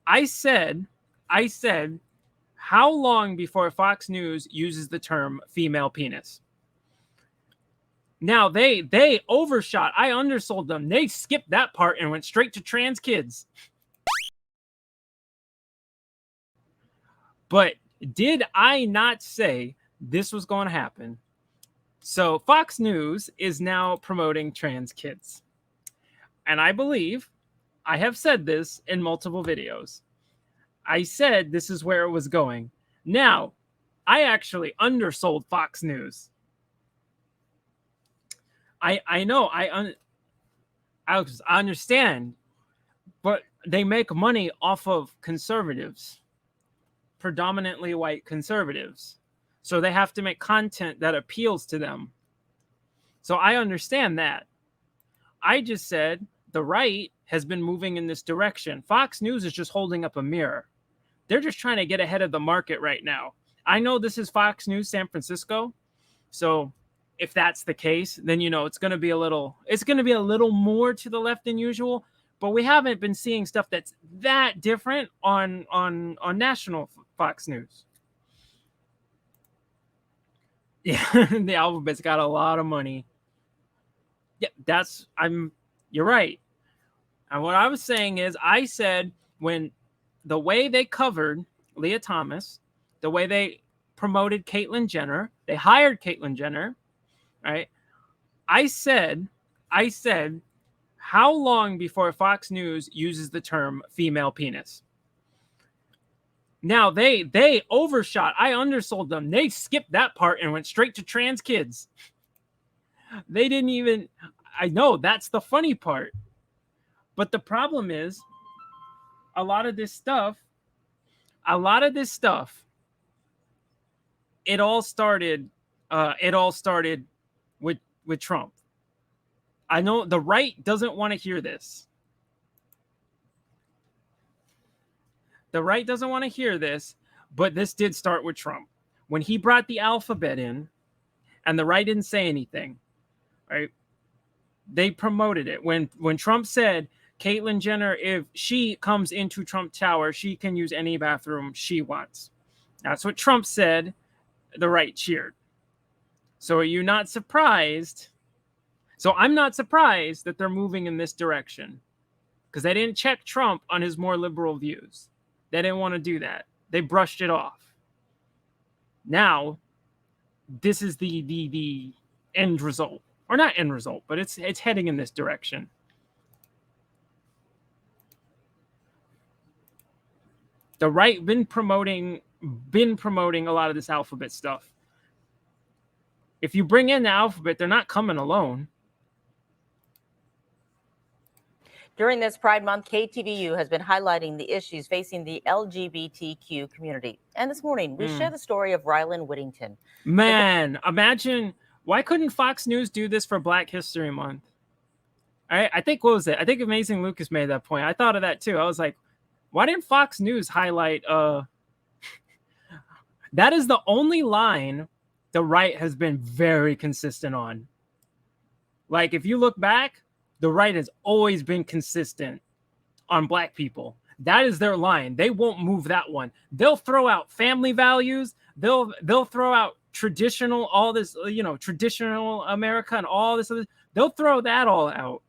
I said, how long before Fox News uses the term female penis? Now they overshot. I undersold them. They skipped that part and went straight to trans kids. But did I not say this was going to happen? So Fox News is now promoting trans kids. And I believe I have said this in multiple videos. I said this is where it was going. Now, I actually undersold Fox News. I know I understand, but they make money off of conservatives, predominantly white conservatives. So they have to make content that appeals to them. So I understand that. I just said the right has been moving in this direction. Fox News is just holding up a mirror. They're just trying to get ahead of the market right now. I know this is Fox News San Francisco. So if that's the case, then it's going to be a little more to the left than usual, but we haven't been seeing stuff that's that different on national Fox News. Yeah, the alphabet's got a lot of money. Yeah, you're right. And what I was saying is, I said when the way they covered Leah Thomas, the way they promoted Caitlyn Jenner, they hired Caitlyn Jenner, right? I said, how long before Fox News uses the term female penis? Now they overshot. I undersold them. They skipped that part and went straight to trans kids. They didn't even. I know that's the funny part. But the problem is, a lot of this stuff, it all started with Trump. I know the right doesn't want to hear this. The right doesn't want to hear this, but this did start with Trump. When he brought the alphabet in, and the right didn't say anything, right? They promoted it. When Trump said, Caitlyn Jenner, if she comes into Trump Tower, she can use any bathroom she wants. That's what Trump said. The right cheered. So are you not surprised? So I'm not surprised that they're moving in this direction, because they didn't check Trump on his more liberal views. They didn't want to do that. They brushed it off. Now, this is the end result, or not end result, but it's heading in this direction. The right been promoting a lot of this alphabet stuff. If you bring in the alphabet, they're not coming alone. During this Pride Month, KTVU has been highlighting the issues facing the LGBTQ community. And this morning, we share the story of Rylan Whittington. Man, imagine, why couldn't Fox News do this for Black History Month? I think, what was it? I think Amazing Lucas made that point. I thought of that too. I was like, why didn't Fox News highlight that is the only line the right has been very consistent on. Like, if you look back, the right has always been consistent on Black people. That is their line. They won't move that one. They'll throw out family values. They'll throw out traditional, all this, traditional America and all this other. They'll throw that all out.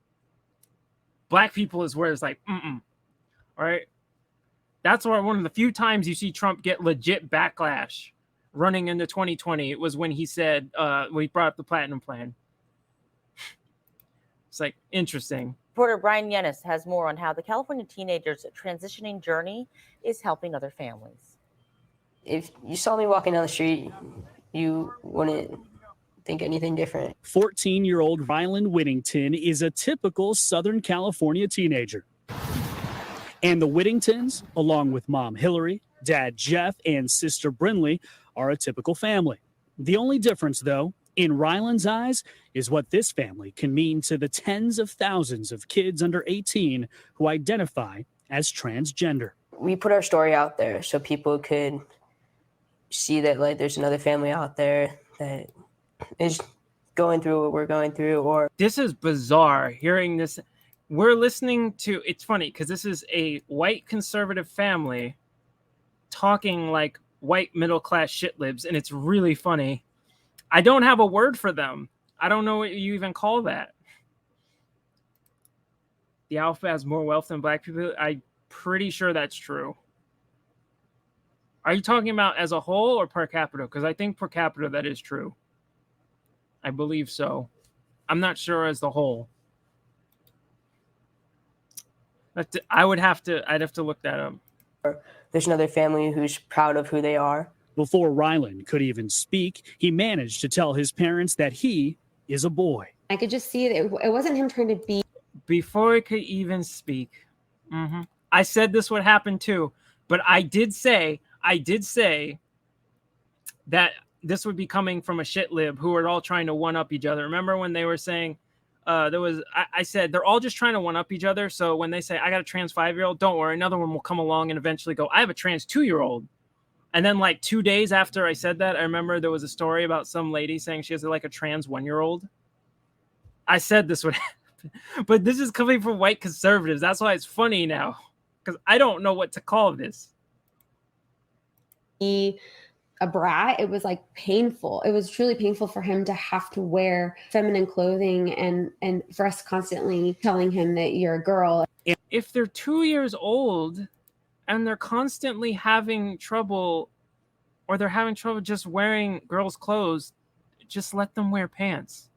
Black people is where it's like, all right. That's where one of the few times you see Trump get legit backlash running into 2020. It was when he said, when he brought up the Platinum Plan. It's like, interesting. Reporter Brian Yennis has more on how the California teenagers' transitioning journey is helping other families. If you saw me walking down the street, you wouldn't think anything different. 14-year-old Rylan Whittington is a typical Southern California teenager. And the Whittingtons, along with mom Hillary, dad Jeff, and sister Brinley, are a typical family. The only difference, though, in Rylan's eyes, is what this family can mean to the tens of thousands of kids under 18 who identify as transgender. We put our story out there so people could see that, like, there's another family out there that is going through what we're going through. Or this is bizarre hearing this. we're listening to, it's funny because this is a white conservative family talking like white middle class shit libs, and it's really funny. I don't have a word for them. I don't know what you even call that. The alpha has more wealth than black people. I'm pretty sure that's true. Are you talking about as a whole or per capita? Because I think per capita that is true. I believe so. I'm not sure as the whole. I'd have to look that up. There's another family who's proud of who they are. Before Rylan could even speak, he managed to tell his parents that he is a boy. I could just see that it wasn't him trying to be. Before he could even speak. I said this would happen too, but I did say that this would be coming from a shit lib who are all trying to one up each other. Remember when they were saying I said they're all just trying to one up each other. So when they say I got a trans 5-year-old, don't worry, another one will come along and eventually go, I have a trans 2-year-old. And then like 2 days after I said that, I remember there was a story about some lady saying she has like a trans 1-year-old. I said this would happen, but this is coming from white conservatives. That's why it's funny now, because I don't know what to call this. A brat. It was like painful. It was truly painful for him to have to wear feminine clothing and for us constantly telling him that you're a girl. If they're 2 years old and they're constantly having trouble, or they're having trouble just wearing girls' clothes, just let them wear pants.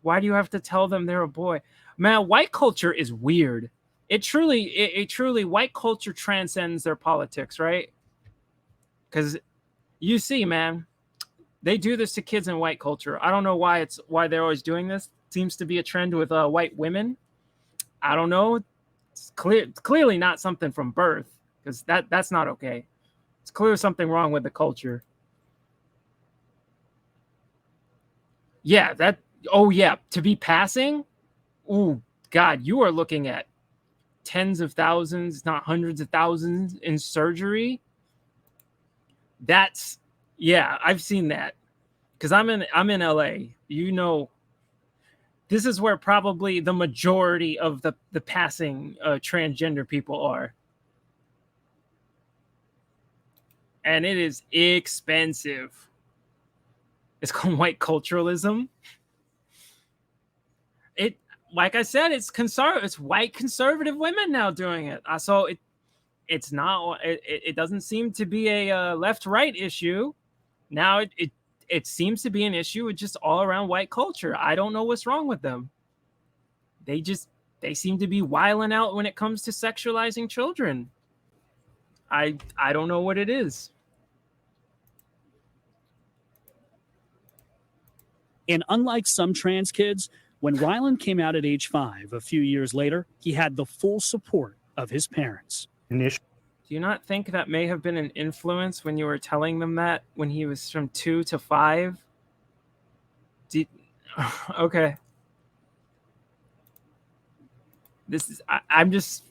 Why do you have to tell them they're a boy? Man, white culture is weird. It truly white culture transcends their politics, right? Because you see, man, they do this to kids in white culture. I don't know why they're always doing this. Seems to be a trend with white women. I don't know. It's clearly not something from birth, because that's not okay. It's clearly something wrong with the culture. Yeah, to be passing. Oh God, you are looking at tens of thousands, not hundreds of thousands in surgery. I've seen that because I'm in LA. You know, this is where probably the majority of the passing transgender people are. And it is expensive. It's called white culturalism. Like I said, it's white conservative women now doing it. So it's not. It doesn't seem to be a left-right issue. Now it seems to be an issue with just all around white culture. I don't know what's wrong with them. They seem to be wilding out when it comes to sexualizing children. I don't know what it is. And unlike some trans kids, when Rylan came out at age 5, a few years later, he had the full support of his parents. Do you not think that may have been an influence when you were telling them that when he was from 2 to 5? Okay. I'm just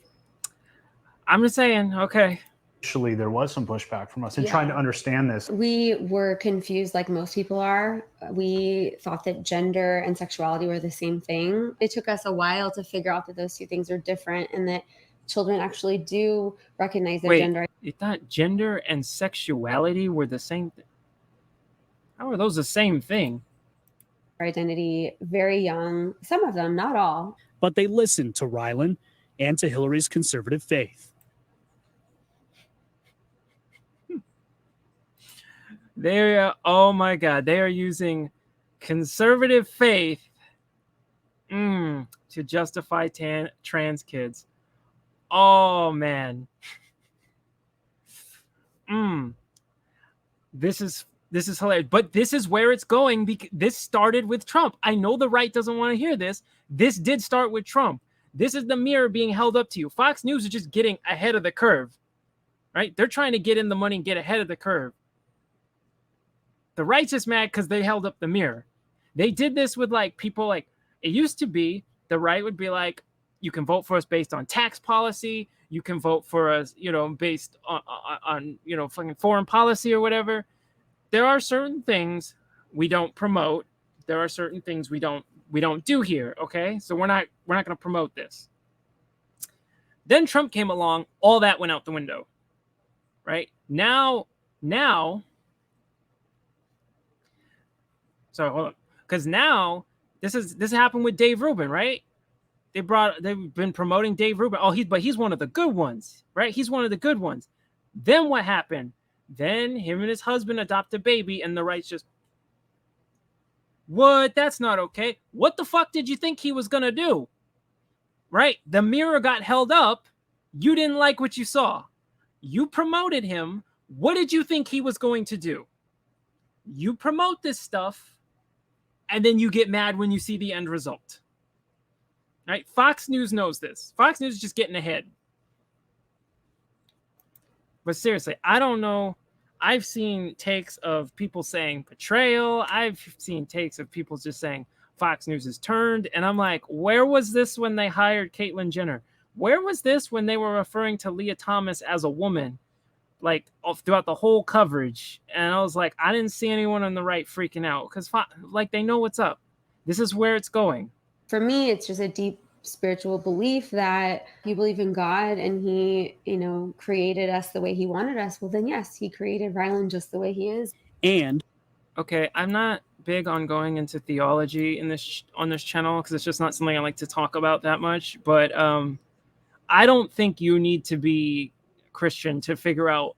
saying, okay. Initially, there was some pushback from us in trying to understand this. We were confused like most people are. We thought that gender and sexuality were the same thing. It took us a while to figure out that those two things are different and that children actually do recognize their gender. You thought gender and sexuality were the same thing? How are those the same thing? Identity very young, some of them, not all. But they listened to Rylan and to Hillary's conservative faith. Oh my God, they are using conservative faith to justify trans kids. Oh man. This is hilarious. But this is where it's going, because this started with Trump. I know the right doesn't want to hear this. This did start with Trump. This is the mirror being held up to you. Fox News is just getting ahead of the curve, right? They're trying to get in the money and get ahead of the curve. The right's just mad because they held up the mirror. They did this with like people like, it used to be the right would be like, you can vote for us based on tax policy. You can vote for us, based on fucking foreign policy or whatever. There are certain things we don't promote. There are certain things we don't we don't do here. Okay, so we're not going to promote this. Then Trump came along, all that went out the window. Right now, so hold on, because now this happened with Dave Rubin, right? They've been promoting Dave Rubin. Oh, he's one of the good ones, right? He's one of the good ones. Then what happened? Then him and his husband adopt a baby, and the right's just, what? That's not okay. What the fuck did you think he was gonna do? Right? The mirror got held up. You didn't like what you saw. You promoted him. What did you think he was going to do? You promote this stuff, and then you get mad when you see the end result. Right? Fox News knows this. Fox News is just getting ahead. But seriously, I don't know. I've seen takes of people saying betrayal. I've seen takes of people just saying Fox News is turned. And I'm like, where was this when they hired Caitlyn Jenner? Where was this when they were referring to Leah Thomas as a woman, like throughout the whole coverage? And I was like, I didn't see anyone on the right freaking out because like they know what's up. This is where it's going. For me, it's just a deep spiritual belief that you believe in God and he, created us the way he wanted us. Well, then yes, he created Rylan just the way he is. And okay, I'm not big on going into theology on this channel because it's just not something I like to talk about that much. But I don't think you need to be Christian to figure out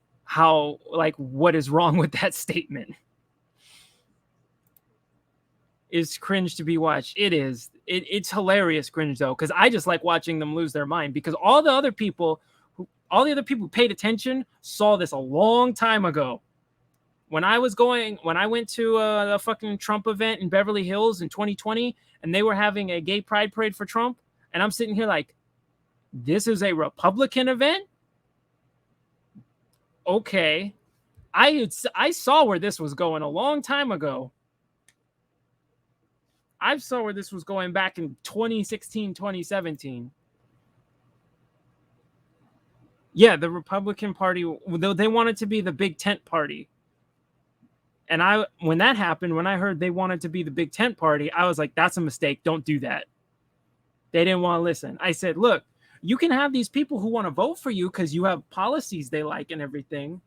what is wrong with that statement. Is cringe to be watched. It is. It's hilarious cringe though, because I just like watching them lose their mind because all the other people who paid attention saw this a long time ago. When I went to the fucking Trump event in Beverly Hills in 2020, and they were having a gay pride parade for Trump, and I'm sitting here like, this is a Republican event? Okay. I saw where this was going a long time ago. I saw where this was going back in 2016, 2017. Yeah, the Republican Party, they wanted to be the big tent party. And when that happened, when I heard they wanted to be the big tent party, I was like, that's a mistake. Don't do that. They didn't want to listen. I said, look, you can have these people who want to vote for you because you have policies they like and everything.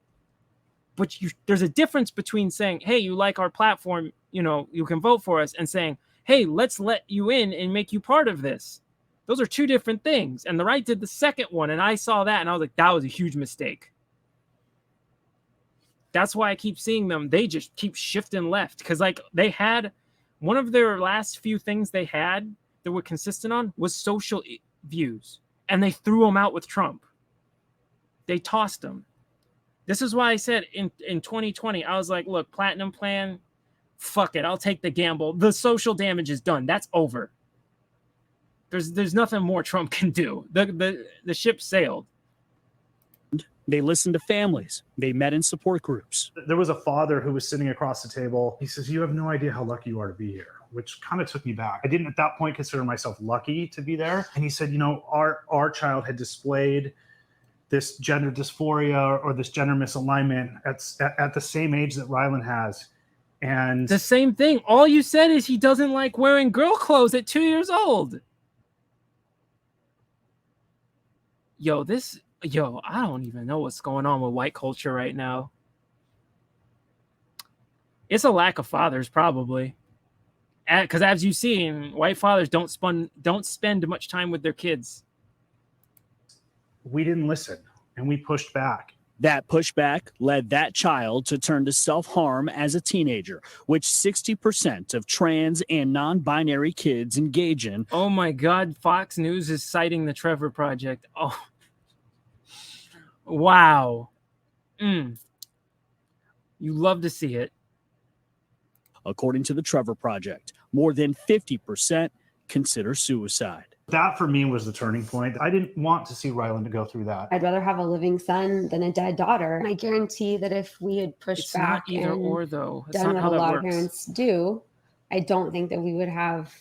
But there's a difference between saying, hey, you like our platform, you can vote for us, and saying, hey, let's let you in and make you part of this. Those are two different things. And the right did the second one. And I saw that and I was like, that was a huge mistake. That's why I keep seeing them. They just keep shifting left. Because they had one of their last few things they had that were consistent on was social views. And they threw them out with Trump. They tossed them. This is why I said in 2020, I was like, look, Platinum Plan, fuck it. I'll take the gamble. The social damage is done. That's over. There's nothing more Trump can do. The ship sailed. they listened to families. They met in support groups. There was a father who was sitting across the table. He says, "You have no idea how lucky you are to be here," which kind of took me back. I didn't at that point consider myself lucky to be there. And he said, our child had displayed this gender dysphoria or this gender misalignment at the same age that Rylan has. And the same thing. All you said is he doesn't like wearing girl clothes at 2 years old. I don't even know what's going on with white culture right now. It's a lack of fathers, probably. Because as you've seen, white fathers don't spend much time with their kids. we didn't listen and we pushed back. That pushback led that child to turn to self-harm as a teenager, which 60% of trans and non-binary kids engage in. Oh my God, Fox News is citing the Trevor Project. Oh, wow. You love to see it. According to the Trevor Project, more than 50% consider suicide. That for me was the turning point. I didn't want to see Rylan to go through that. I'd rather have a living son than a dead daughter. And I guarantee that if we had pushed It's back not either and or, though. It's done not what how a that lot of works. parents do, I don't think that we would have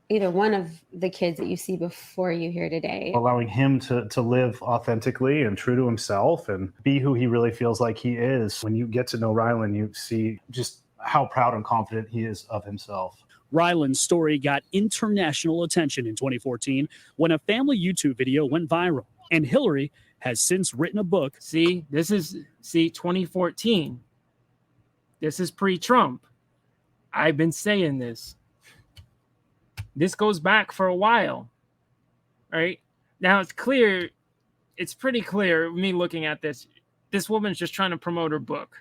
either one of the kids that you see before you here today. Allowing him to live authentically and true to himself and be who he really feels like he is. When you get to know Rylan, you see just how proud and confident he is of himself. Ryland's story got international attention in 2014 when a family YouTube video went viral, and Hillary has since written a book. See, 2014. This is pre-Trump. I've been saying this. This goes back for a while. Right? Now it's clear, it's pretty clear, me looking at this, this woman's just trying to promote her book.